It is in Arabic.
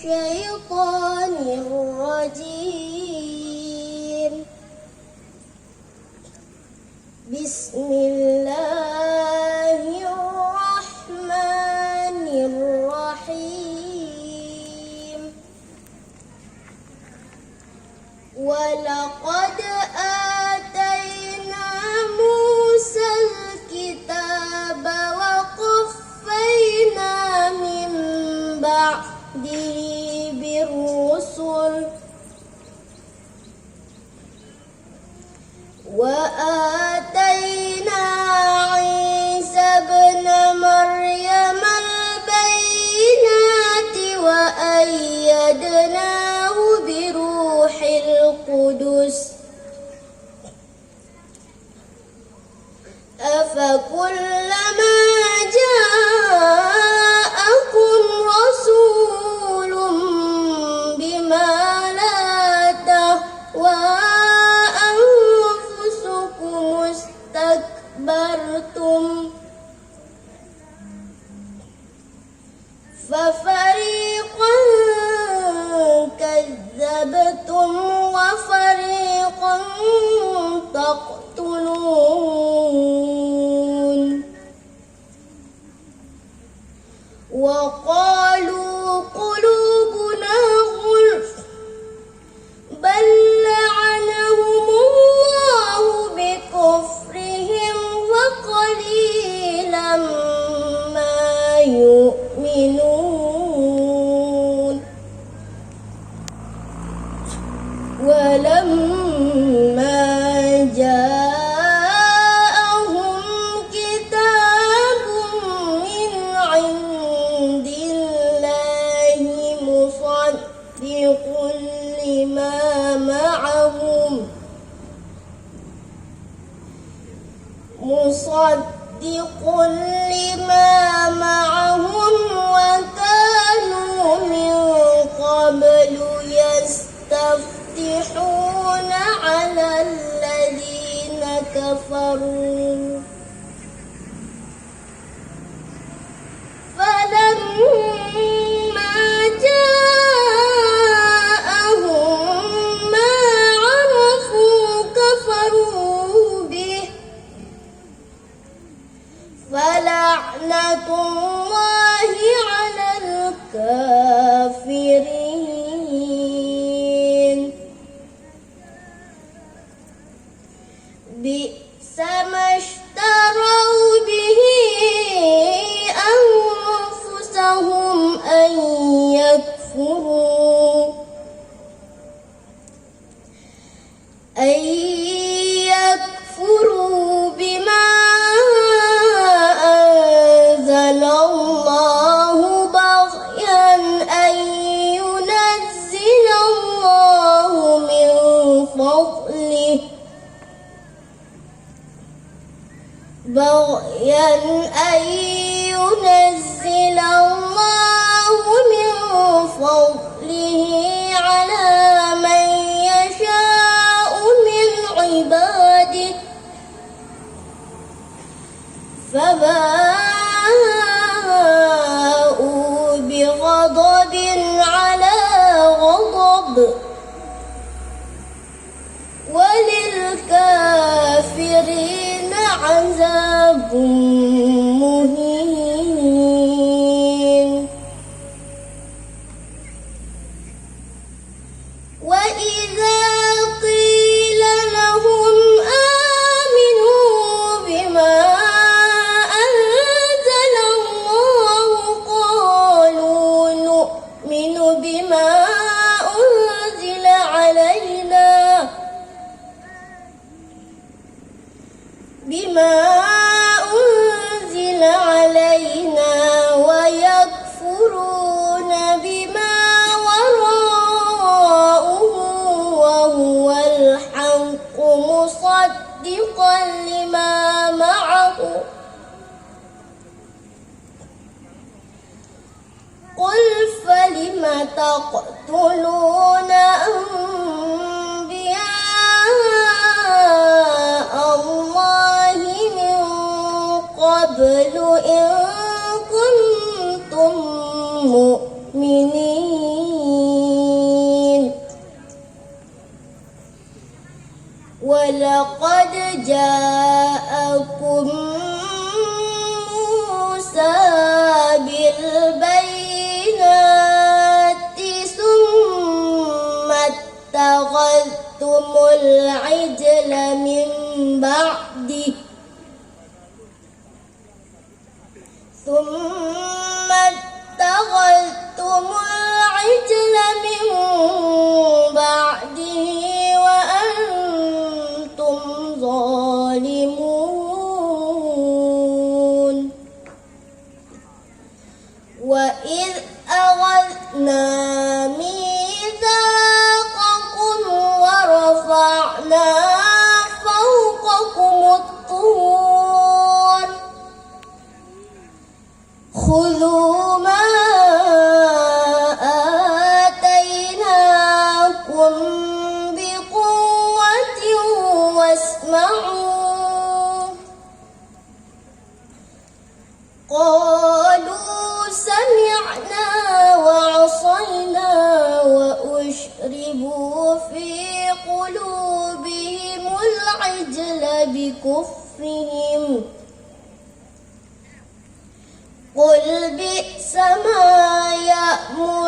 الشيطان الرجيم. بسم الله الرحمن الرحيم. ولقد آتينا موسى الكتاب وقفينا من بعده بالرسل وآتينا عيسى ابن مريم البينات وأيدناه بروح القدس أفكلما جاءكم رسول بما لا تهوى أنفسكم استكبرتم ففريقا كذبتم وفريقا تقتلون. وقالوا قلوبنا غلف بل لعنهم الله بكفرهم وقليلا ما يؤمنون. ولما جاءهم كتاب من عند الله مصدق لما معهم وكانوا من قبل يستفتحون على الذين كفروا فلما جاءهم ما عرفوا كفروا به فلعنة الله على الكافرين. بئس ما اشتروا به أنفسهم أن يكفروا بما أنزل الله بغيا أن ينزل الله من فضله على من يشاء من عباده فباءوا بغضب على غضب وللكافرين عذاب مهين. وإذا قيل لهم آمنوا بما أنزل الله قالوا نؤمن بما أنزل علينا ويكفرون بما وراءه وهو الحق مصدقا لما معه قل فلم تقتلون أنبياء الله من قبل إن كنتم مؤمنين. لقد جاءكم موسى بالبينات ثم اتخذتم العجل من بعده وأنتم ظالمون وإذ أخذنا ميثاقكم ورفعنا فوقكم الطور خذوا ما آتيناكم بقوة واسمعوا قالوا سمعنا وعصينا وأشربوا في قلوبهم العجل بكفرهم قل بئس ما يأمركم